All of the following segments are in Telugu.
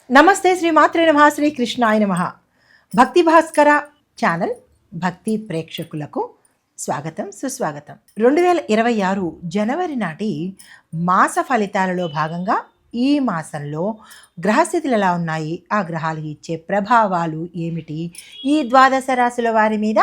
నమస్తే శ్రీ మాత్రే నమః శ్రీ కృష్ణాయ నమః. భక్తి భాస్కర ఛానల్ భక్తి ప్రేక్షకులకు స్వాగతం సుస్వాగతం. 2026 జనవరి నాటి మాస ఫలితాలలో భాగంగా ఈ మాసంలో గ్రహస్థితులు ఎలా ఉన్నాయి, ఆ గ్రహాలు ఇచ్చే ప్రభావాలు ఏమిటి, ఈ ద్వాదశ రాశుల వారి మీద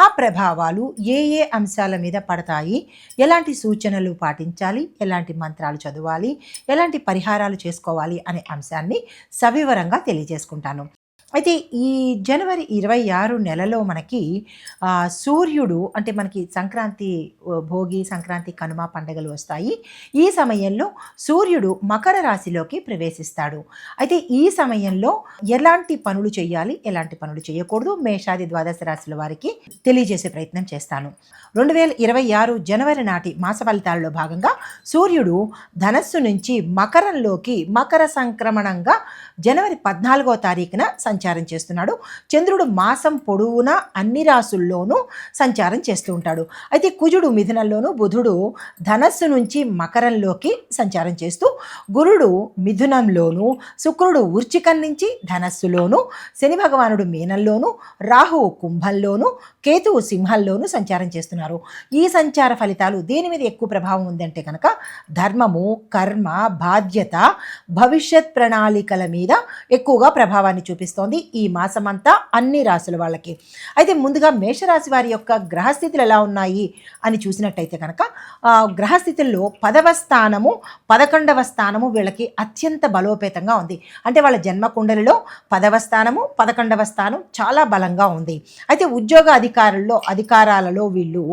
ఆ ప్రభావాలు ఏ ఏ అంశాల మీద పడతాయి, ఎలాంటి సూచనలు పాటించాలి, ఎలాంటి మంత్రాలు చదవాలి, ఎలాంటి పరిహారాలు చేసుకోవాలి అనే అంశాన్ని సవివరంగా తెలియజేసుకుంటాను. అయితే ఈ జనవరి 26 నెలలో మనకి సూర్యుడు అంటే మనకి సంక్రాంతి, భోగి, సంక్రాంతి, కనుమ పండుగలు వస్తాయి. ఈ సమయంలో సూర్యుడు మకర రాశిలోకి ప్రవేశిస్తాడు. అయితే ఈ సమయంలో ఎలాంటి పనులు చేయాలి, ఎలాంటి పనులు చేయకూడదు, మేషాది ద్వాదశ రాశుల వారికి తెలియజేసే ప్రయత్నం చేస్తాను. 2026 జనవరి నాటి మాస ఫలితాలలో భాగంగా సూర్యుడు ధనస్సు నుంచి మకరంలోకి మకర సంక్రమణంగా జనవరి 14వ తారీఖున సంచారం చేస్తున్నాడు. చంద్రుడు మాసం పొడవునా అన్ని రాసుల్లోనూ సంచారం చేస్తూ ఉంటాడు. అయితే కుజుడు మిథునంలోను, బుధుడు ధనస్సు నుంచి మకరంలోకి సంచారం చేస్తూ, గురుడు మిథునంలోను, శుక్రుడు వృశ్చికం నుంచి ధనస్సులోను, శని భగవానుడు మీనంలోను, రాహువు కుంభంలోను, కేతువు సింహంలోను సంచారం చేస్తున్నారు. ఈ సంచార ఫలితాలు దేని మీద ఎక్కువ ప్రభావం ఉందంటే కనుక ధర్మము, కర్మ, బాధ్యత, భవిష్యత్ ప్రణాళికల మీద ఎక్కువగా ప్రభావాన్ని చూపిస్తోంది ఈ మాసమంతా అన్ని రాశుల వాళ్ళకి. అయితే ముందుగా మేషరాశి వారి యొక్క గ్రహస్థితులు ఎలా ఉన్నాయి అని చూసినట్టయితే కనుక గ్రహస్థితుల్లో 10వ స్థానము, 11వ స్థానము వీళ్ళకి అత్యంత బలోపేతంగా ఉంది. అంటే వాళ్ళ జన్మకుండలిలో 10వ స్థానము, 11వ స్థానం చాలా బలంగా ఉంది. అయితే ఉద్యోగ అధికారాలలో వీళ్ళు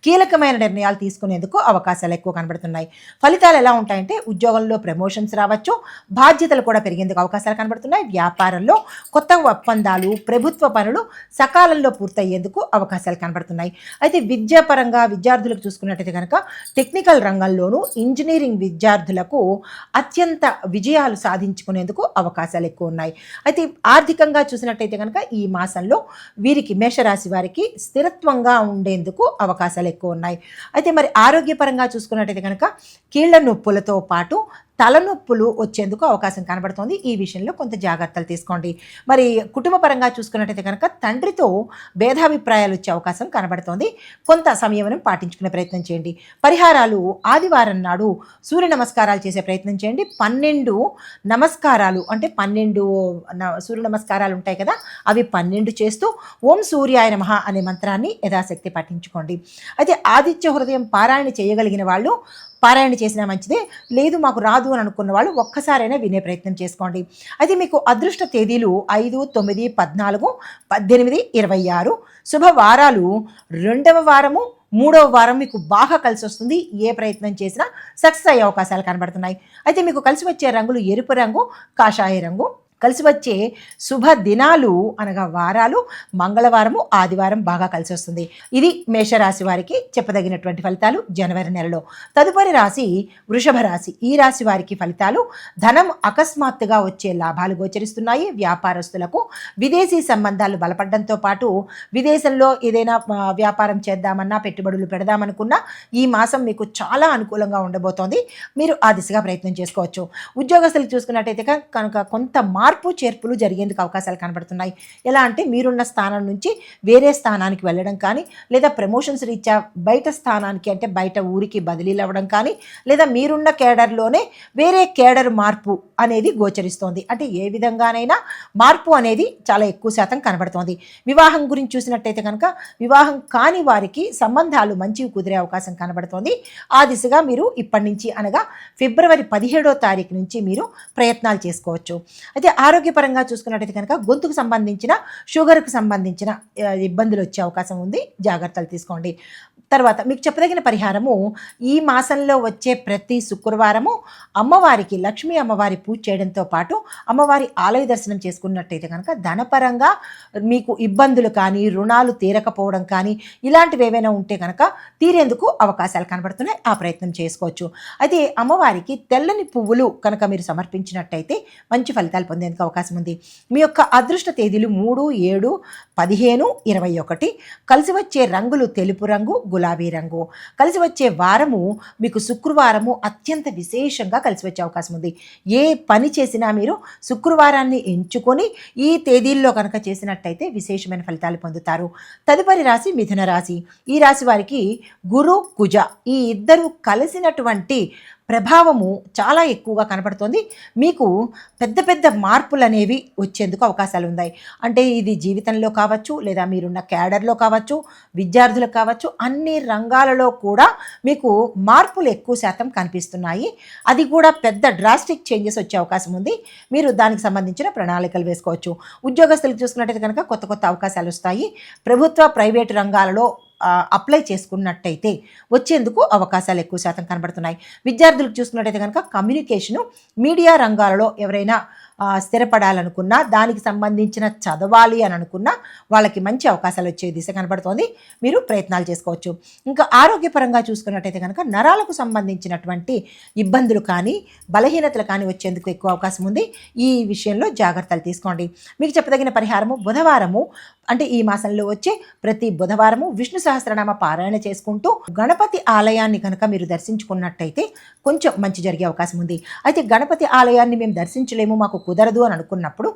కీలకమైన నిర్ణయాలు తీసుకునేందుకు అవకాశాలు ఎక్కువ కనబడుతున్నాయి. ఫలితాలు ఎలా ఉంటాయంటే ఉద్యోగంలో ప్రమోషన్స్ రావచ్చు, బాధ్యతలు కూడా పెరిగేందుకు అవకాశాలు కనబడుతున్నాయి. వ్యాపారంలో కొత్త ఒప్పందాలు, ప్రభుత్వ పనులు సకాలంలో పూర్తయ్యేందుకు అవకాశాలు కనబడుతున్నాయి. అయితే విద్యాపరంగా విద్యార్థులకు చూసుకున్నట్టయితే కనుక టెక్నికల్ రంగంలోనూ ఇంజనీరింగ్ విద్యార్థులకు అత్యంత విజయాలు సాధించుకునేందుకు అవకాశాలు ఎక్కువ ఉన్నాయి. అయితే ఆర్థికంగా చూసినట్టయితే కనుక ఈ మాసంలో వీరికి, మేషరాశి వారికి స్థిరత్వంగా ఉండేందుకు అవకాశాలు ఎక్కువ ఉన్నాయి. అయితే మరి ఆరోగ్యపరంగా చూసుకున్నట్టయితే కనుక కీళ్ల నొప్పులతో పాటు తలనొప్పులు వచ్చేందుకు అవకాశం కనబడుతోంది. ఈ విషయంలో కొంత జాగ్రత్తలు తీసుకోండి. మరి కుటుంబ పరంగా చూసుకున్నట్టయితే కనుక తండ్రితో భేదాభిప్రాయాలు వచ్చే అవకాశం కనబడుతోంది. కొంత సంయమనం పాటించుకునే ప్రయత్నం చేయండి. పరిహారాలు ఆదివారం నాడు సూర్య నమస్కారాలు చేసే ప్రయత్నం చేయండి. 12 నమస్కారాలు అంటే 12 సూర్య నమస్కారాలు ఉంటాయి కదా, అవి 12 చేస్తూ ఓం సూర్యాయ నమః అనే మంత్రాన్ని యథాశక్తి పఠించుకోండి. అయితే ఆదిత్య హృదయం పారాయణ చేయగలిగిన వాళ్ళు పారాయణ చేసినా మంచిదే, లేదు మాకు రాదు అని అనుకున్న వాళ్ళు ఒక్కసారైనా వినే ప్రయత్నం చేసుకోండి. అయితే మీకు అదృష్ట తేదీలు 5, 9, 14, 18, 26. శుభవారాలు 2వ వారము, 3వ వారం మీకు బాగా కలిసి వస్తుంది. ఏ ప్రయత్నం చేసినా సక్సెస్ అయ్యే అవకాశాలు కనబడుతున్నాయి. అయితే మీకు కలిసి వచ్చే రంగులు ఎరుపు రంగు, కాషాయ రంగు. కలిసి వచ్చే శుభ దినాలు అనగా వారాలు మంగళవారము, ఆదివారం బాగా కలిసి వస్తుంది. ఇది మేషరాశి వారికి చెప్పదగినటువంటి ఫలితాలు జనవరి నెలలో. తదుపరి రాశి వృషభ రాశి. ఈ రాశి వారికి ఫలితాలు ధనం అకస్మాత్తుగా వచ్చే లాభాలు గోచరిస్తున్నాయి. వ్యాపారస్తులకు విదేశీ సంబంధాలు బలపడడంతో పాటు విదేశంలో ఏదైనా వ్యాపారం చేద్దామన్నా, పెట్టుబడులు పెడదామనుకున్నా ఈ మాసం మీకు చాలా అనుకూలంగా ఉండబోతోంది. మీరు ఆ దిశగా ప్రయత్నం చేసుకోవచ్చు. ఉద్యోగస్తులు చూసుకున్నట్టయితే కనుక కొంత మార్పు చేర్పులు జరిగేందుకు అవకాశాలు కనబడుతున్నాయి. ఎలా అంటే మీరున్న స్థానం నుంచి వేరే స్థానానికి వెళ్ళడం కానీ, లేదా ప్రమోషన్స్ రీత్యా బయట స్థానానికి అంటే బయట ఊరికి బదిలీలు అవ్వడం కానీ, లేదా మీరున్న కేడర్లోనే వేరే కేడర్ మార్పు అనేది గోచరిస్తోంది. అంటే ఏ విధంగానైనా మార్పు అనేది చాలా ఎక్కువ శాతం కనబడుతోంది. వివాహం గురించి చూసినట్టయితే కనుక వివాహం కాని వారికి సంబంధాలు మంచివి కుదిరే అవకాశం కనబడుతోంది. ఆ దిశగా మీరు ఇప్పటి నుంచి అనగా ఫిబ్రవరి 17వ తారీఖు నుంచి మీరు ప్రయత్నాలు చేసుకోవచ్చు. అయితే ఆరోగ్యపరంగా చూసుకున్నట్టయితే కనుక గొంతుకు సంబంధించిన, షుగర్కు సంబంధించిన ఇబ్బందులు వచ్చే అవకాశం ఉంది. జాగ్రత్తలు తీసుకోండి. తర్వాత మీకు చెప్పదగిన పరిహారము, ఈ మాసంలో వచ్చే ప్రతి శుక్రవారము అమ్మవారికి, లక్ష్మీ అమ్మవారి పూజ చేయడంతో పాటు అమ్మవారి ఆలయ దర్శనం చేసుకున్నట్టయితే కనుక ధనపరంగా మీకు ఇబ్బందులు కానీ, రుణాలు తీరకపోవడం కానీ ఇలాంటివి ఏవైనా ఉంటే కనుక తీరేందుకు అవకాశాలు కనబడుతున్నాయి. ఆ ప్రయత్నం చేసుకోవచ్చు. అయితే అమ్మవారికి తెల్లని పువ్వులు కనుక మీరు సమర్పించినట్టయితే మంచి ఫలితాలు పొందేందుకు అవకాశం ఉంది. మీ యొక్క అదృష్ట తేదీలు 3, 7, 15, 21. కలిసి వచ్చే రంగులు తెలుపు రంగు, గులాబీ రంగు. కలిసి వచ్చే వారము మీకు శుక్రవారము అత్యంత విశేషంగా కలిసి వచ్చే అవకాశం ఉంది. ఏ పని చేసినా మీరు శుక్రవారాన్ని ఎంచుకొని ఈ తేదీల్లో కనుక చేసినట్టయితే విశేషమైన ఫలితాలు పొందుతారు. తదుపరి రాశి మిథున రాశి. ఈ రాశి వారికి గురు, కుజ ఈ ఇద్దరు కలిసినటువంటి ప్రభావము చాలా ఎక్కువగా కనపడుతుంది. మీకు పెద్ద పెద్ద మార్పులు అనేవి వచ్చేందుకు అవకాశాలు ఉన్నాయి. అంటే ఇది జీవితంలో కావచ్చు, లేదా మీరున్న క్యాడర్లో కావచ్చు, విద్యార్థులకు కావచ్చు, అన్ని రంగాలలో కూడా మీకు మార్పులు ఎక్కువ శాతం కనిపిస్తున్నాయి. అది కూడా పెద్ద డ్రాస్టిక్ చేంజెస్ వచ్చే అవకాశం ఉంది. మీరు దానికి సంబంధించిన ప్రణాళికలు వేసుకోవచ్చు. ఉద్యోగస్తులకు చూసుకున్నట్టయితే కనుక కొత్త కొత్త అవకాశాలు వస్తాయి. ప్రభుత్వ ప్రైవేటు రంగాలలో అప్లై చేసుకున్నట్టయితే వచ్చేందుకు అవకాశాలు ఎక్కువ శాతం కనబడుతున్నాయి. విద్యార్థులకు చూసుకున్నట్టయితే కనుక కమ్యూనికేషను, మీడియా రంగాలలో ఎవరైనా స్థిరపడాలనుకున్నా, దానికి సంబంధించిన చదవాలి అని అనుకున్నా వాళ్ళకి మంచి అవకాశాలు వచ్చే దిశ కనబడుతోంది. మీరు ప్రయత్నాలు చేసుకోవచ్చు. ఇంకా ఆరోగ్యపరంగా చూసుకున్నట్టయితే కనుక నరాలకు సంబంధించినటువంటి ఇబ్బందులు కానీ, బలహీనతలు కానీ వచ్చేందుకు ఎక్కువ అవకాశం ఉంది. ఈ విషయంలో జాగ్రత్తలు తీసుకోండి. మీకు చెప్పదగిన పరిహారము బుధవారము, అంటే ఈ మాసంలో వచ్చే ప్రతి బుధవారము విష్ణు సహస్రనామ పారాయణ చేసుకుంటూ గణపతి ఆలయాన్ని కనుక మీరు దర్శించుకున్నట్టయితే కొంచెం మంచి జరిగే అవకాశం ఉంది. అయితే గణపతి ఆలయాన్ని మేము దర్శించలేము, మాకు కుదరదు అని అనుకున్నప్పుడు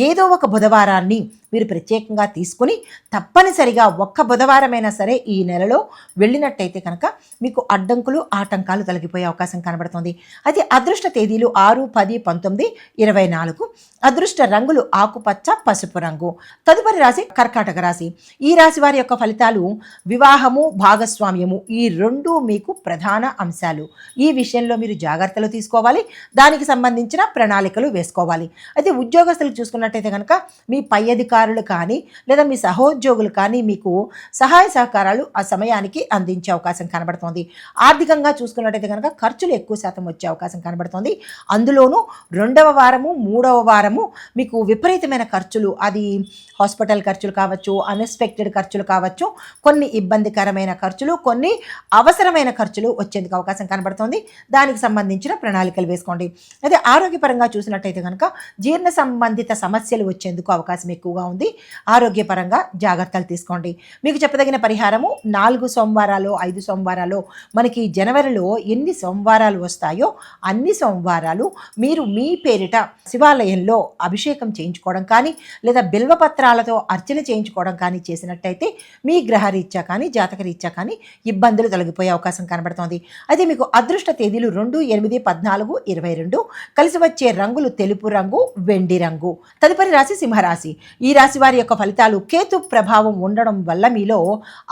ఏదో ఒక బుధవారాన్ని మీరు ప్రత్యేకంగా తీసుకుని తప్పనిసరిగా ఒక్క బుధవారమైనా సరే ఈ నెలలో వెళ్ళినట్టయితే కనుక మీకు అడ్డంకులు, ఆటంకాలు తొలగిపోయే అవకాశం కనబడుతుంది. అయితే అదృష్ట తేదీలు 6, 10, 19, 24. అదృష్ట రంగులు ఆకుపచ్చ, పసుపు రంగు. తదుపరి రాశి కర్కాటక రాశి. ఈ రాశి వారి యొక్క ఫలితాలు వివాహము, భాగస్వామ్యము ఈ రెండు మీకు ప్రధాన అంశాలు. ఈ విషయంలో మీరు జాగ్రత్తలు తీసుకోవాలి. దానికి సంబంధించిన ప్రణాళికలు వేసుకోవాలి. అయితే ఉద్యోగస్తులు చూసుకున్నట్టయితే కనుక మీ పై అధికారులు కానీ, లేదా మీ సహోద్యోగులు కానీ మీకు సహాయ సహకారాలు ఆ సమయానికి అందించే అవకాశం కనబడుతోంది. ఆర్థికంగా చూసుకున్నట్టయితే కనుక ఖర్చులు ఎక్కువ శాతం వచ్చే అవకాశం కనబడుతోంది. అందులోనూ 2వ వారము, 3వ వారము మీకు విపరీతమైన ఖర్చులు, అది హాస్పిటల్ ఖర్చులు కావచ్చు, అన్ఎక్స్పెక్టెడ్ ఖర్చులు కావచ్చు, కొన్ని ఇబ్బందికరమైన ఖర్చులు, కొన్ని అవసరమైన ఖర్చులు వచ్చేందుకు అవకాశం కనబడుతోంది. దానికి సంబంధించిన ప్రణాళికలు వేసుకోండి. అయితే ఆరోగ్యపరంగా చూసినట్టయితే కనుక జీర్ణ సంబంధిత సమస్యలు వచ్చేందుకు అవకాశం ఎక్కువగా ఉంది. ఆరోగ్యపరంగా జాగ్రత్తలు తీసుకోండి. మీకు చెప్పదగిన పరిహారము 4 సోమవారాలు, 5 సోమవారాలు, మనకి జనవరిలో ఎన్ని సోమవారాలు వస్తాయో అన్ని సోమవారాలు మీరు మీ పేరిట శివాలయంలో అభిషేకం చేయించుకోవడం కానీ, లేదా బిల్వపత్రాలతో అర్చన చేయించుకోవడం కానీ చేసినట్టయితే మీ గ్రహరీత్యా కానీ, జాతకరీత్యా కానీ ఇబ్బందులు తొలగిపోయే అవకాశం కనబడుతోంది. అయితే మీకు అదృష్ట తేదీలు 2, 8, 14, 22. కలిసి వచ్చే రంగులు తెలుపు రంగు, వెండి రంగు. తదుపరి రాశి సింహరాశి. ఈ రాశి వారి యొక్క ఫలితాలు కేతు ప్రభావం ఉండడం వల్ల మీలో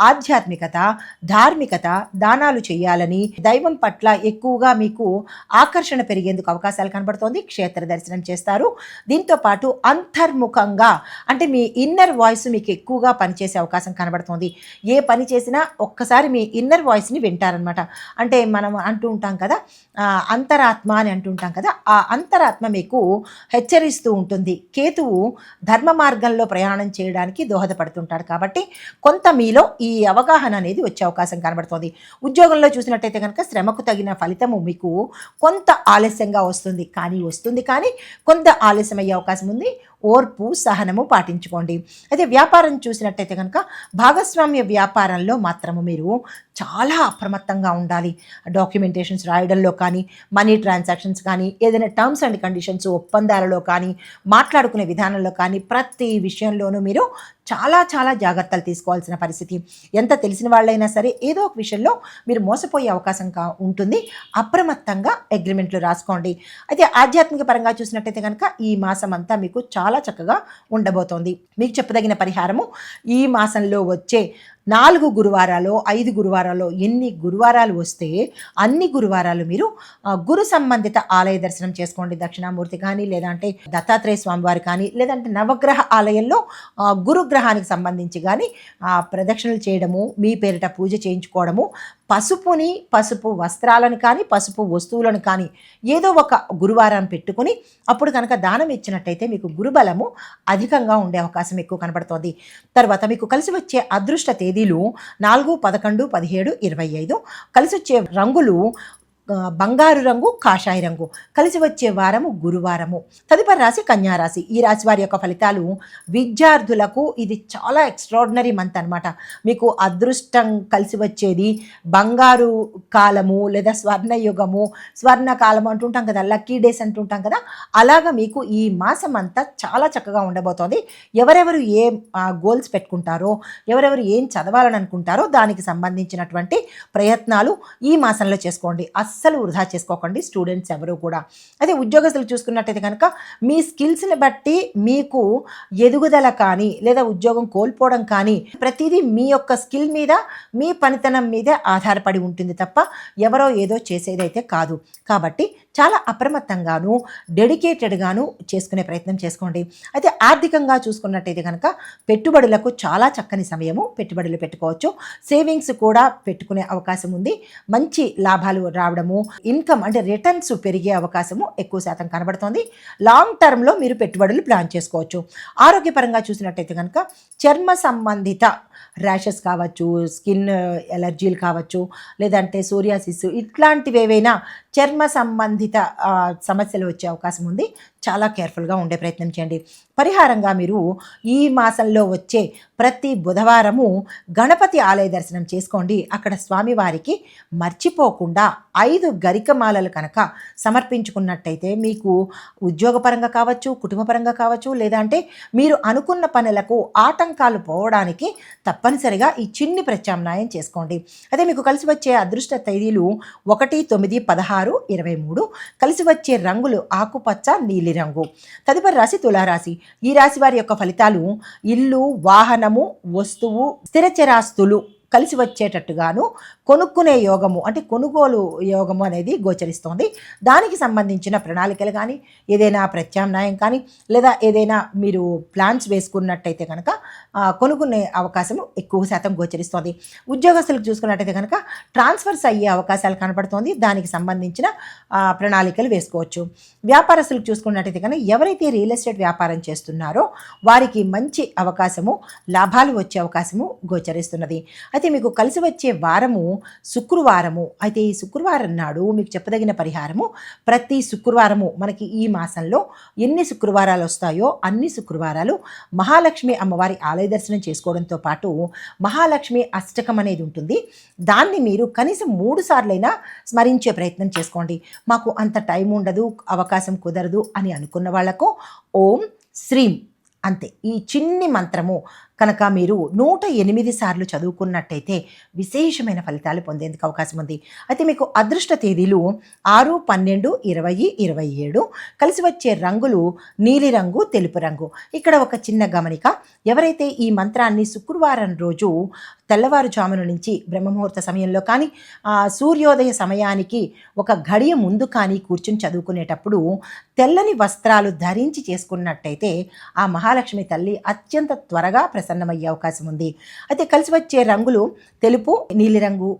ఆధ్యాత్మికత, ధార్మికత, దానాలు చేయాలని, దైవం పట్ల ఎక్కువగా మీకు ఆకర్షణ పెరిగేందుకు అవకాశాలు కనబడుతోంది. క్షేత్ర దర్శనం చేస్తారు. దీంతో పాటు అంతర్ముఖంగా, అంటే మీ ఇన్నర్ వాయిస్ మీకు ఎక్కువగా పనిచేసే అవకాశం కనబడుతోంది. ఏ పని చేసినా ఒక్కసారి మీ ఇన్నర్ వాయిస్ని వింటారనమాట. అంటే మనం అంటూ ఉంటాం కదా, అంతరాత్మ అని అంటుంటాం కదా, ఆ అంతరాత్మ మీకు హెచ్చరిస్తూ ఉంటుంది. కేతువు ధర్మ మార్గంలో ప్రయాణం చేయడానికి దోహదపడుతుంటాడు. కాబట్టి కొంత మీలో ఈ అవగాహన అనేది వచ్చే అవకాశం కనబడుతుంది. ఉద్యోగంలో చూసినట్టయితే కనుక శ్రమకు తగిన ఫలితము మీకు కొంత ఆలస్యంగా వస్తుంది, కానీ కొంత ఆలస్యం అయ్యే అవకాశం ఉంది. ఓర్పు, సహనము పాటించుకోండి. అయితే వ్యాపారం చూసినట్టయితే కనుక భాగస్వామ్య వ్యాపారంలో మాత్రము మీరు చాలా అప్రమత్తంగా ఉండాలి. డాక్యుమెంటేషన్స్ రాయడంలో కానీ, మనీ ట్రాన్సాక్షన్స్ కానీ, ఏదైనా టర్మ్స్ అండ్ కండిషన్స్ ఒప్పందాలలో కానీ, మాట్లాడుకునే విధానంలో కానీ ప్రతి విషయంలోనూ మీరు చాలా చాలా జాగ్రత్తలు తీసుకోవాల్సిన పరిస్థితి. ఎంత తెలిసిన వాళ్ళైనా సరే ఏదో ఒక విషయంలో మీరు మోసపోయే అవకాశం ఉంటుంది. అప్రమత్తంగా అగ్రిమెంట్లు రాసుకోండి. అయితే ఆధ్యాత్మిక పరంగా చూసినట్టయితే కనుక ఈ మాసం అంతా మీకు చాలా చక్కగా ఉండబోతోంది. మీకు చెప్పదగిన పరిహారము ఈ మాసంలో వచ్చే 4 గురువారాలు, 5 గురువారాలు, ఎన్ని గురువారాలు వస్తే అన్ని గురువారాలు మీరు గురు సంబంధిత ఆలయ దర్శనం చేసుకోండి. దక్షిణామూర్తి కానీ, లేదంటే దత్తాత్రేయ స్వామివారి కానీ, లేదంటే నవగ్రహ ఆలయంలో గురుగ్రహానికి సంబంధించి కానీ ప్రదక్షిణలు చేయడము, మీ పేరిట పూజ చేయించుకోవడము, పసుపు వస్త్రాలను కానీ, పసుపు వస్తువులను కానీ ఏదో ఒక గురువారం పెట్టుకుని అప్పుడు కనుక దానం ఇచ్చినట్టయితే మీకు గురుబలము అధికంగా ఉండే అవకాశం ఎక్కువ కనబడుతోంది. తర్వాత మీకు కలిసి వచ్చే అదృష్ట తేదీలు 4, 11, 17, 25. కలిసి వచ్చే రంగులు బంగారు రంగు, కాషాయ రంగు. కలిసి వచ్చే వారము గురువారము. తదుపరి రాశి కన్యా రాశి. ఈ రాశి వారి యొక్క ఫలితాలు విద్యార్థులకు ఇది చాలా ఎక్స్ట్రాడినరీ మంత్ అనమాట. మీకు అదృష్టం కలిసి వచ్చేది బంగారు కాలము లేదా స్వర్ణయుగము, స్వర్ణకాలము అంటుంటాం కదా, లక్కీ డేస్ అంటుంటాం కదా, అలాగా మీకు ఈ మాసం అంతా చాలా చక్కగా ఉండబోతోంది. ఎవరెవరు ఏ గోల్స్ పెట్టుకుంటారో, ఎవరెవరు ఏం చదవాలని అనుకుంటారో దానికి సంబంధించినటువంటి ప్రయత్నాలు ఈ మాసంలో చేసుకోండి. అస్సలు వృధా చేసుకోకండి స్టూడెంట్స్ ఎవరు కూడా. అదే ఉద్యోగస్తులు చూసుకున్నట్టయితే కనుక మీ స్కిల్స్ని బట్టి మీకు ఎదుగుదల కానీ లేదా ఉద్యోగం కోల్పోవడం కానీ ప్రతిదీ మీ యొక్క స్కిల్ మీద, మీ పనితనం మీదే ఆధారపడి ఉంటుంది తప్ప ఎవరో ఏదో చేసేదైతే కాదు. కాబట్టి చాలా అప్రమత్తంగాను డెడికేటెడ్గాను చేసుకునే ప్రయత్నం చేసుకోండి. అయితే ఆర్థికంగా చూసుకున్నట్టయితే కనుక పెట్టుబడులకు చాలా చక్కని సమయము. పెట్టుబడులు పెట్టుకోవచ్చు. సేవింగ్స్ కూడా పెట్టుకునే అవకాశం ఉంది. మంచి లాభాలు రావడము, ఇన్కమ్ అంటే రిటర్న్స్ పెరిగే అవకాశము ఎక్కువ శాతం కనబడుతుంది. లాంగ్ టర్మ్లో మీరు పెట్టుబడులు ప్లాన్ చేసుకోవచ్చు. ఆరోగ్యపరంగా చూసినట్టయితే కనుక చర్మ సంబంధిత ర్యాషెస్ కావచ్చు, స్కిన్ ఎలర్జీలు కావచ్చు, లేదంటే సోరియాసిస్ ఇట్లాంటివి ఏవైనా చర్మ సంబంధిత సమస్యలు వచ్చే అవకాశం ఉంది. చాలా కేర్ఫుల్గా ఉండే ప్రయత్నం చేయండి. పరిహారంగా మీరు ఈ మాసంలో వచ్చే ప్రతి బుధవారము గణపతి ఆలయ దర్శనం చేసుకోండి. అక్కడ స్వామివారికి మర్చిపోకుండా 5 గరికమాలలు కనుక సమర్పించుకున్నట్టయితే మీకు ఉద్యోగపరంగా కావచ్చు, కుటుంబపరంగా కావచ్చు, లేదంటే మీరు అనుకున్న పనులకు ఆటంకాలు పోవడానికి తప్పనిసరిగా ఈ చిన్ని ప్రత్యామ్నాయం చేసుకోండి. అదే మీకు కలిసి వచ్చే అదృష్ట తేదీలు 1, 9, 16, 23. కలిసి వచ్చే రంగులు ఆకుపచ్చ, నీలిరంగు. తదుపరి రాశి తులారాశి. ఈ రాశి వారి యొక్క ఫలితాలు ఇల్లు, వాహనము, వస్తువు, స్థిరచరాస్తులు కలిసి వచ్చేటట్టుగాను కొనుక్కునే యోగము అంటే కొనుగోలు యోగము అనేది గోచరిస్తోంది. దానికి సంబంధించిన ప్రణాళికలు కానీ, ఏదైనా ప్రత్యామ్నాయం కానీ, లేదా ఏదైనా మీరు ప్లాన్స్ వేసుకున్నట్టయితే కనుక కొనుక్కునే అవకాశం ఎక్కువ శాతం గోచరిస్తోంది. ఉద్యోగస్తులకు చూసుకున్నట్టయితే కనుక ట్రాన్స్ఫర్స్ అయ్యే అవకాశాలు కనపడుతోంది. దానికి సంబంధించిన ప్రణాళికలు వేసుకోవచ్చు. వ్యాపారస్తులకు చూసుకున్నట్టయితే కనుక ఎవరైతే రియల్ ఎస్టేట్ వ్యాపారం చేస్తున్నారో వారికి మంచి అవకాశము, లాభాలు వచ్చే అవకాశము గోచరిస్తున్నది. అయితే మీకు కలిసి వచ్చే వారము శుక్రవారము. అయితే ఈ శుక్రవారం నాడు మీకు చెప్పదగిన పరిహారము, ప్రతి శుక్రవారము మనకి ఈ మాసంలో ఎన్ని శుక్రవారాలు వస్తాయో అన్ని శుక్రవారాలు మహాలక్ష్మి అమ్మవారి ఆలయ దర్శనం చేసుకోవడంతో పాటు మహాలక్ష్మి అష్టకం అనేది ఉంటుంది. దాన్ని మీరు కనీసం 3 సార్లైనా స్మరించే ప్రయత్నం చేసుకోండి. మాకు అంత టైం ఉండదు, అవకాశం కుదరదు అని అనుకున్న వాళ్లకు ఓం శ్రీం అంతే, ఈ చిన్ని మంత్రము కనుక మీరు 108 సార్లు చదువుకున్నట్టయితే విశేషమైన ఫలితాలు పొందేందుకు అవకాశం ఉంది. అయితే మీకు అదృష్ట తేదీలు 6, 12, 20, 27. కలిసి వచ్చే రంగులు నీలిరంగు, తెలుపు రంగు. ఇక్కడ ఒక చిన్న గమనిక, ఎవరైతే ఈ మంత్రాన్ని శుక్రవారం రోజు తెల్లవారుజామున నుంచి బ్రహ్మముహూర్త సమయంలో కానీ సూర్యోదయ సమయానికి ఒక గడియ ముందు కానీ కూర్చుని చదువుకునేటప్పుడు తెల్లని వస్త్రాలు ధరించి చేసుకున్నట్టయితే ఆ మహాలక్ష్మి తల్లి అత్యంత త్వరగా ప్రసన్నమయ్యే అవకాశం ఉంది. అయితే కలిసి వచ్చే రంగులు తెలుపు, నీలిరంగు.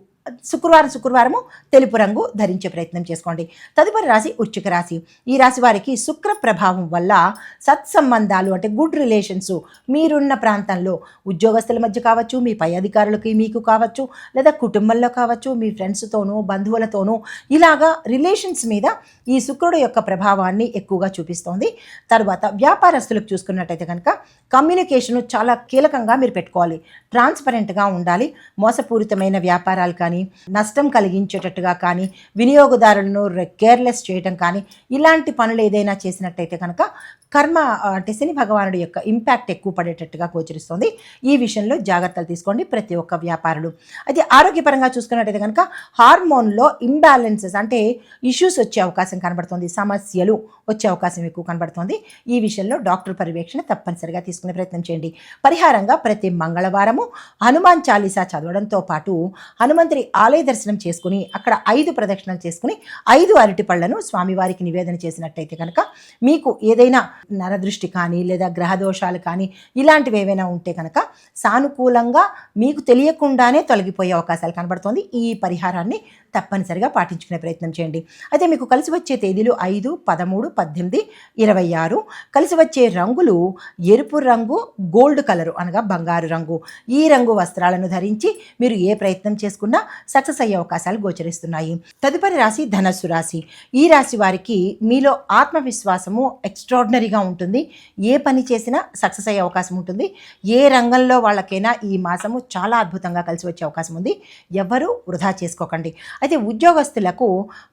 శుక్రవారము తెలుపు రంగు ధరించే ప్రయత్నం చేసుకోండి. తదుపరి రాశి వృశ్చిక రాశి. ఈ రాశి వారికి శుక్ర ప్రభావం వల్ల సత్సంబంధాలు అంటే గుడ్ రిలేషన్స్ మీరున్న ప్రాంతంలో ఉద్యోగస్తుల మధ్య కావచ్చు, మీ పై అధికారులకి మీకు కావచ్చు, లేదా కుటుంబంలో కావచ్చు, మీ ఫ్రెండ్స్తోనూ బంధువులతోనూ ఇలాగా రిలేషన్స్ మీద ఈ శుక్రుడు యొక్క ప్రభావాన్ని ఎక్కువగా చూపిస్తోంది. తర్వాత వ్యాపారస్తులకు చూసుకున్నట్టయితే కనుక కమ్యూనికేషన్ చాలా కీలకంగా మీరు పెట్టుకోవాలి. ట్రాన్స్పరెంట్గా ఉండాలి. మోసపూరితమైన వ్యాపారాలు కానీ, నష్టం కలిగించేటట్టుగా కానీ, వినియోగదారులను కేర్లెస్ చేయటం కానీ, ఇలాంటి పనులు ఏదైనా చేసినట్టయితే కనుక కర్మ అంటే శని భగవానుడి యొక్క ఇంపాక్ట్ ఎక్కువ పడేటట్టుగా గోచరిస్తుంది. ఈ విషయంలో జాగ్రత్తలు తీసుకోండి ప్రతి ఒక్క వ్యాపారులు. అయితే ఆరోగ్యపరంగా చూసుకున్నట్టయితే కనుక హార్మోన్లో ఇంబ్యాలెన్సెస్ అంటే ఇష్యూస్ వచ్చే అవకాశం కనబడుతుంది, సమస్యలు వచ్చే అవకాశం ఎక్కువ కనబడుతుంది. ఈ విషయంలో డాక్టర్ పర్యవేక్షణ తప్పనిసరిగా తీసుకునే ప్రయత్నం చేయండి. పరిహారంగా ప్రతి మంగళవారము హనుమాన్ చాలీసా చదవడంతో పాటు హనుమంతుడి ఆలయ దర్శనం చేసుకుని అక్కడ 5 ప్రదక్షిణలు చేసుకుని 5 అరటి పళ్లను స్వామివారికి నివేదన చేసినట్టయితే కనుక మీకు ఏదైనా నరదృష్టి కానీ లేదా గ్రహదోషాలు కానీ ఇలాంటివి ఏవైనా ఉంటే కనుక సానుకూలంగా మీకు తెలియకుండానే తొలగిపోయే అవకాశాలు కనబడుతుంది. ఈ పరిహారాన్ని తప్పనిసరిగా పాటించుకునే ప్రయత్నం చేయండి. అయితే మీకు కలిసి వచ్చే తేదీలు 5, 13, 18, 26. కలిసి వచ్చే రంగులు ఎరుపు రంగు, గోల్డ్ కలరు అనగా బంగారు రంగు. ఈ రంగు వస్త్రాలను ధరించి మీరు ఏ ప్రయత్నం చేసుకున్నా సక్సెస్ అయ్యే అవకాశాలు గోచరిస్తున్నాయి. తదుపరి రాశి ధనస్సు రాశి. ఈ రాశి వారికి మీలో ఆత్మవిశ్వాసము ఎక్స్ట్రాడినరీగా ఉంటుంది. ఏ పని చేసినా సక్సెస్ అయ్యే అవకాశం ఉంటుంది. ఏ రంగంలో వాళ్ళకైనా ఈ మాసము చాలా అద్భుతంగా కలిసి వచ్చే అవకాశం ఉంది. ఎవరు వృధా చేసుకోకండి. అయితే ఉద్యోగస్తులకు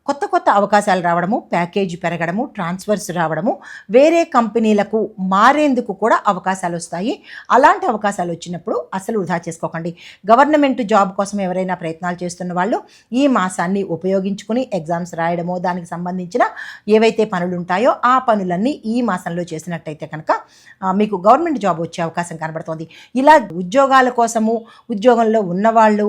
కొత్త కొత్త అవకాశాలు రావడము, ప్యాకేజీ పెరగడము, ట్రాన్స్ఫర్స్ రావడము, వేరే కంపెనీలకు మారేందుకు కూడా అవకాశాలు వస్తాయి. అలాంటి అవకాశాలు వచ్చినప్పుడు అసలు వృధా చేసుకోకండి. గవర్నమెంట్ జాబ్ కోసం ఎవరైనా ప్రయత్నాలు చేస్తున్న వాళ్ళు ఈ మాసాన్ని ఉపయోగించుకుని ఎగ్జామ్స్ రాయడమో, దానికి సంబంధించిన ఏవైతే పనులు ఉంటాయో ఆ పనులన్నీ ఈ మాసంలో చేసినట్టయితే కనుక మీకు గవర్నమెంట్ జాబ్ వచ్చే అవకాశం కనబడుతోంది. ఇలా ఉద్యోగాల కోసము, ఉద్యోగంలో ఉన్నవాళ్ళు,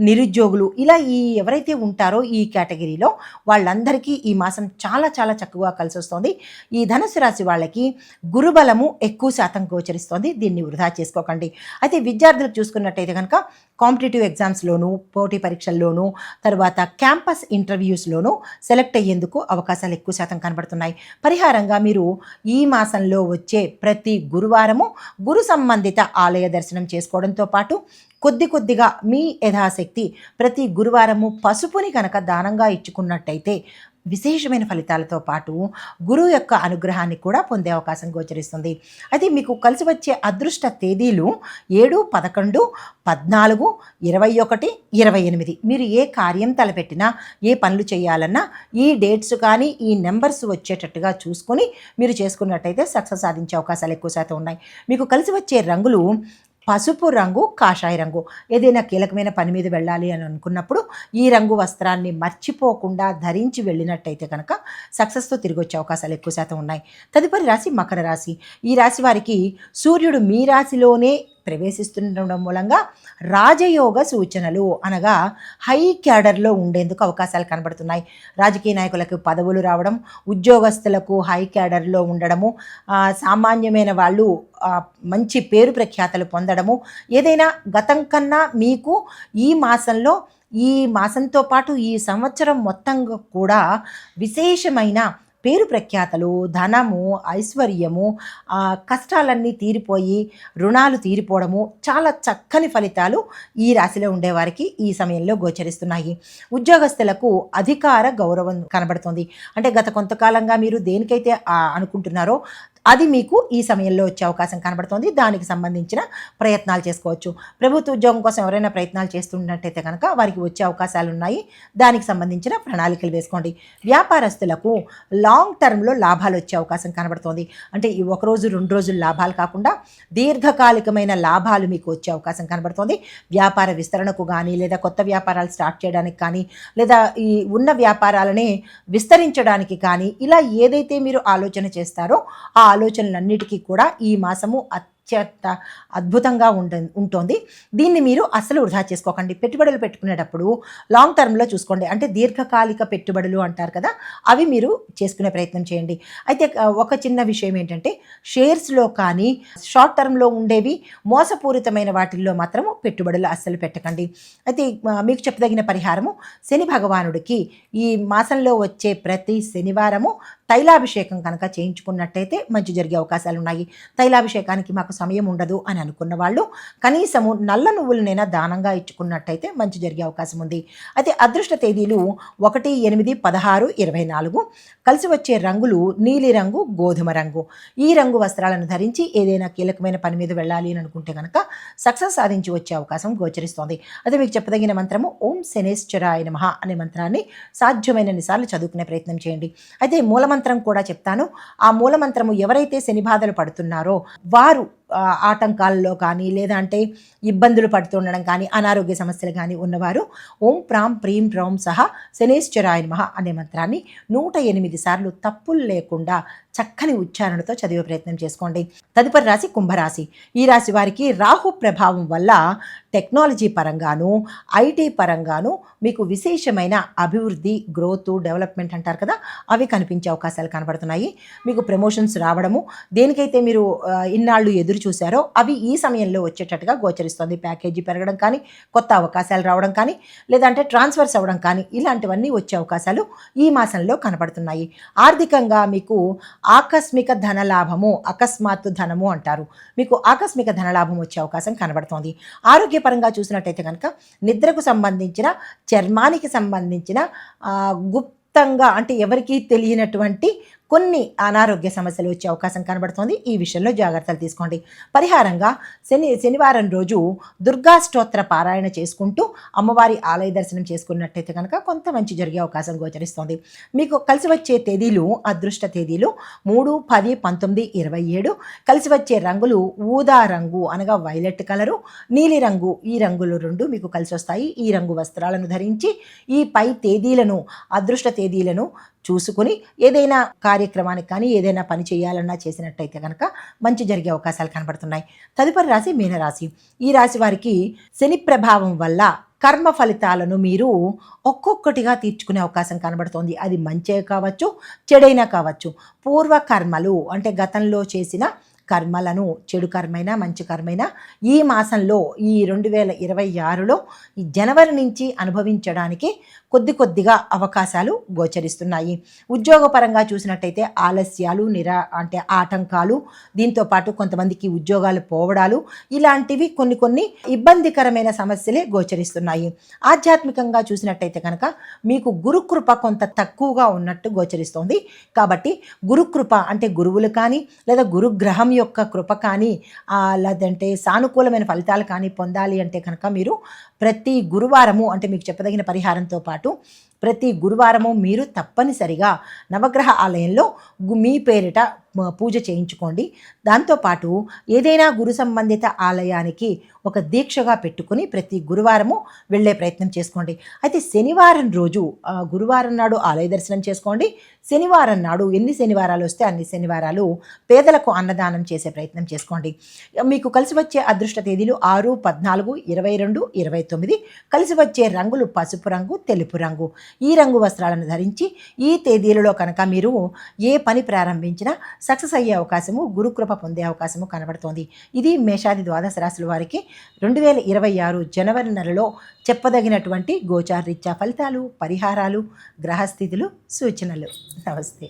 నిరుద్యోగులు ఇలా ఎవరైతే ఉంటారో ఈ కేటగిరీలో వాళ్ళందరికీ ఈ మాసం చాలా చాలా చక్కగా కలిసి వస్తుంది. ఈ ధనుసు రాశి వాళ్ళకి గురుబలము ఎక్కువ శాతం గోచరిస్తోంది. దీన్ని వృధా చేసుకోకండి. అయితే విద్యార్థులకు చూసుకున్నట్టయితే కనుక కాంపిటేటివ్ ఎగ్జామ్స్లోనూ, పోటీ పరీక్షల్లోనూ, తర్వాత క్యాంపస్ ఇంటర్వ్యూస్లోనూ సెలెక్ట్ అయ్యేందుకు అవకాశాలు ఎక్కువ శాతం కనబడుతున్నాయి. పరిహారంగా మీరు ఈ మాసంలో వచ్చే ప్రతి గురువారము గురు సంబంధిత ఆలయ దర్శనం చేసుకోవడంతో పాటు కొద్దిగా మీ యథాశక్తి ప్రతి గురువారము పసుపుని కనుక దానంగా ఇచ్చుకున్నట్టయితే విశేషమైన ఫలితాలతో పాటు గురువు యొక్క అనుగ్రహాన్ని కూడా పొందే అవకాశం గోచరిస్తుంది. అయితే మీకు కలిసి వచ్చే అదృష్ట తేదీలు 7, 11, 14, 21, 28. మీరు ఏ కార్యం తలపెట్టినా, ఏ పనులు చేయాలన్నా ఈ డేట్స్ కానీ ఈ నెంబర్స్ వచ్చేటట్టుగా చూసుకొని మీరు చేసుకున్నట్టయితే సక్సెస్ సాధించే అవకాశాలు ఎక్కువ శాతం ఉన్నాయి. మీకు కలిసి వచ్చే రంగులు పసుపు రంగు, కాషాయ రంగు. ఏదైనా కీలకమైన పని మీద వెళ్ళాలి అని అనుకున్నప్పుడు ఈ రంగు వస్త్రాన్ని మర్చిపోకుండా ధరించి వెళ్ళినట్టయితే కనుక సక్సెస్తో తిరిగి వచ్చే అవకాశాలు ఎక్కువ శాతం ఉన్నాయి. తదుపరి రాశి మకర రాశి. ఈ రాశి వారికి సూర్యుడు మీ రాశిలోనే ప్రవేశిస్తుండడం మూలంగా రాజయోగ సూచనలు అనగా హై క్యాడర్లో ఉండేందుకు అవకాశాలు కనబడుతున్నాయి. రాజకీయ నాయకులకు పదవులు రావడం, ఉద్యోగస్తులకు హై క్యాడర్లో ఉండడము, సామాన్యమైన వాళ్ళు మంచి పేరు ప్రఖ్యాతలు పొందడము, ఏదైనా గతం కన్నా మీకు ఈ మాసంతో పాటు ఈ సంవత్సరం మొత్తంగా కూడా విశేషమైన పేరు ప్రఖ్యాతలు, ధనము, ఐశ్వర్యము, కష్టాలన్నీ తీరిపోయి రుణాలు తీరిపోవడము, చాలా చక్కని ఫలితాలు ఈ రాశిలో ఉండేవారికి ఈ సమయంలో గోచరిస్తున్నాయి. ఉద్యోగస్తులకు అధికార గౌరవం కనబడుతుంది. అంటే గత కొంతకాలంగా మీరు దేనికైతే అనుకుంటున్నారో అది మీకు ఈ సమయంలో వచ్చే అవకాశం కనబడుతుంది. దానికి సంబంధించిన ప్రయత్నాలు చేసుకోవచ్చు. ప్రభుత్వ ఉద్యోగం కోసం ఎవరైనా ప్రయత్నాలు చేస్తున్నట్టయితే కనుక వారికి వచ్చే అవకాశాలు ఉన్నాయి. దానికి సంబంధించిన ప్రణాళికలు వేసుకోండి. వ్యాపారస్తులకు లాంగ్ టర్మ్లో లాభాలు వచ్చే అవకాశం కనబడుతుంది. అంటే ఈ 1 రోజు 2 రోజులు లాభాలు కాకుండా దీర్ఘకాలికమైన లాభాలు మీకు వచ్చే అవకాశం కనబడుతుంది. వ్యాపార విస్తరణకు కానీ, లేదా కొత్త వ్యాపారాలు స్టార్ట్ చేయడానికి కానీ, లేదా ఈ ఉన్న వ్యాపారాలనే విస్తరించడానికి కానీ, ఇలా ఏదైతే మీరు ఆలోచన చేస్తారో ఆ ఆలోచనలన్నిటికీ కూడా ఈ మాసము అత్యంత అద్భుతంగా ఉంటుంది. దీన్ని మీరు అస్సలు వృధా చేసుకోకండి. పెట్టుబడులు పెట్టుకునేటప్పుడు లాంగ్ టర్మ్లో చూసుకోండి. అంటే దీర్ఘకాలిక పెట్టుబడులు అంటారు కదా, అవి మీరు చేసుకునే ప్రయత్నం చేయండి. అయితే ఒక చిన్న విషయం ఏంటంటే షేర్స్లో కానీ షార్ట్ టర్మ్లో ఉండేవి మోసపూరితమైన వాటిల్లో మాత్రము పెట్టుబడులు అస్సలు పెట్టకండి. అయితే మీకు చెప్పదగిన పరిహారము, శని భగవానుడికి ఈ మాసంలో వచ్చే ప్రతి శనివారము తైలాభిషేకం కనుక చేయించుకున్నట్టయితే మంచి జరిగే అవకాశాలు ఉన్నాయి. తైలాభిషేకానికి మాకు సమయం ఉండదు అని అనుకున్న వాళ్ళు కనీసము నల్ల నువ్వులనైనా దానంగా ఇచ్చుకున్నట్టయితే మంచి జరిగే అవకాశం ఉంది. అయితే అదృష్ట తేదీలు 1, 8, 16, 24. కలిసి వచ్చే రంగులు నీలిరంగు, గోధుమ రంగు. ఈ రంగు వస్త్రాలను ధరించి ఏదైనా కీలకమైన పని మీద వెళ్ళాలి అని అనుకుంటే కనుక సక్సెస్ సాధించి వచ్చే అవకాశం గోచరిస్తోంది. అదే మీకు చెప్పదగిన మంత్రము ఓం శనేశ్వరాయ నమః అనే మంత్రాన్ని సాధ్యమైనన్ని సార్లు చదువుకునే ప్రయత్నం చేయండి. అయితే మూలమంత్రం కూడా చెప్తాను. ఆ మూలమంత్రము ఎవరైతే శని బాధలు పడుతున్నారో వారు ఆటంకాల్లో కానీ, లేదా అంటే ఇబ్బందులు పడుతుండడం కానీ, అనారోగ్య సమస్యలు కానీ ఉన్నవారు ఓం ప్రాం ప్రీం ప్రౌం సహా శనేశ్వరాయ నమః అనే మంత్రాన్ని 108 సార్లు తప్పులు లేకుండా చక్కని ఉచ్చారణతో చదివే ప్రయత్నం చేసుకోండి. తదుపరి రాశి కుంభరాశి. ఈ రాశి వారికి రాహు ప్రభావం వల్ల టెక్నాలజీ పరంగాను, ఐటీ పరంగాను మీకు విశేషమైన అభివృద్ధి, గ్రోత్, డెవలప్మెంట్ అంటారు కదా, అవి కనిపించే అవకాశాలు కనబడుతున్నాయి. మీకు ప్రమోషన్స్ రావడము, దేనికైతే మీరు ఇన్నాళ్ళు ఎదురు చూశారో అవి ఈ సమయంలో వచ్చేటట్టుగా గోచరిస్తుంది. ప్యాకేజీ పెరగడం కానీ, కొత్త అవకాశాలు రావడం కానీ, లేదంటే ట్రాన్స్ఫర్స్ అవ్వడం కానీ, ఇలాంటివన్నీ వచ్చే అవకాశాలు ఈ మాసంలో కనబడుతున్నాయి. ఆర్థికంగా మీకు ఆకస్మిక ధనలాభము, అకస్మాత్తు ధనము అంటారు, మీకు ఆకస్మిక ధనలాభం వచ్చే అవకాశం కనబడుతోంది. ఆరోగ్యపరంగా చూసినట్టయితే కనుక నిద్రకు సంబంధించిన, చర్మానికి సంబంధించిన గుప్తంగా అంటే ఎవరికీ తెలియనటువంటి కొన్ని అనారోగ్య సమస్యలు వచ్చే అవకాశం కనబడుతోంది. ఈ విషయంలో జాగ్రత్తలు తీసుకోండి. పరిహారంగా శనివారం రోజు దుర్గా స్తోత్ర పారాయణ చేసుకుంటూ అమ్మవారి ఆలయ దర్శనం చేసుకున్నట్టయితే కనుక కొంత మంచి జరిగే అవకాశం గోచరిస్తోంది. మీకు కలిసి వచ్చే తేదీలు, అదృష్ట తేదీలు 3, 10, 19, 27. కలిసి వచ్చే రంగులు ఊదా రంగు అనగా వైలెట్ కలరు, నీలి రంగు, ఈ రంగులు 2 మీకు కలిసి వస్తాయి. ఈ రంగు వస్త్రాలను ధరించి ఈ పై తేదీలను, అదృష్ట తేదీలను చూసుకుని ఏదైనా కార్యక్రమానికి కానీ, ఏదైనా పని చేయాలన్నా చేసినట్టయితే కనుక మంచి జరిగే అవకాశాలు కనబడుతున్నాయి. తదుపరి రాశి మీనరాశి. ఈ రాశి వారికి శని ప్రభావం వల్ల కర్మ ఫలితాలను మీరు ఒక్కొక్కటిగా తీర్చుకునే అవకాశం కనబడుతోంది. అది మంచే కావచ్చు, చెడైనా కావచ్చు. పూర్వ కర్మలు అంటే గతంలో చేసిన కర్మలను, చెడు కర్మైనా మంచి కర్మైనా ఈ మాసంలో, ఈ 2026లో ఈ జనవరి నుంచి అనుభవించడానికి కొద్దిగా అవకాశాలు గోచరిస్తున్నాయి. ఉద్యోగపరంగా చూసినట్టయితే ఆలస్యాలు, అంటే ఆటంకాలు, దీంతోపాటు కొంతమందికి ఉద్యోగాలు పోవడాలు, ఇలాంటివి కొన్ని ఇబ్బందికరమైన సమస్యలే గోచరిస్తున్నాయి. ఆధ్యాత్మికంగా చూసినట్టయితే కనుక మీకు గురుకృప కొంత తక్కువగా ఉన్నట్టు గోచరిస్తోంది. కాబట్టి గురుకృప అంటే గురువులు కానీ, లేదా గురుగ్రహం యొక్క కృప కానీ, లేదంటే సానుకూలమైన ఫలితాలు కానీ పొందాలి అంటే కనుక మీరు ప్రతి గురువారము, అంటే మీకు చెప్పదగిన పరిహారంతో పాటు ప్రతి గురువారము మీరు తప్పనిసరిగా నవగ్రహ ఆలయంలో మీ పేరిట పూజ చేయించుకోండి. దాంతోపాటు ఏదైనా గురు సంబంధిత ఆలయానికి ఒక దీక్షగా పెట్టుకుని ప్రతి గురువారము వెళ్ళే ప్రయత్నం చేసుకోండి. అయితే శనివారం రోజు, గురువారం నాడు ఆలయ దర్శనం చేసుకోండి. శనివారం నాడు ఎన్ని శనివారాలు వస్తే అన్ని శనివారాలు పేదలకు అన్నదానం చేసే ప్రయత్నం చేసుకోండి. మీకు కలిసి వచ్చే అదృష్ట తేదీలు 6, 14, 22, 29. కలిసి వచ్చే రంగులు పసుపు రంగు, తెలుపు రంగు. ఈ రంగు వస్త్రాలను ధరించి ఈ తేదీలలో కనుక మీరు ఏ పని ప్రారంభించినా సక్సెస్ అయ్యే అవకాశము, గురుకృప పొందే అవకాశము కనబడుతోంది. ఇది మేషాది ద్వాదశ రాశుల వారికి 2026 జనవరి నెలలో చెప్పదగినటువంటి గోచారరీత్యా ఫలితాలు, పరిహారాలు, గ్రహస్థితులు, సూచనలు. నమస్తే.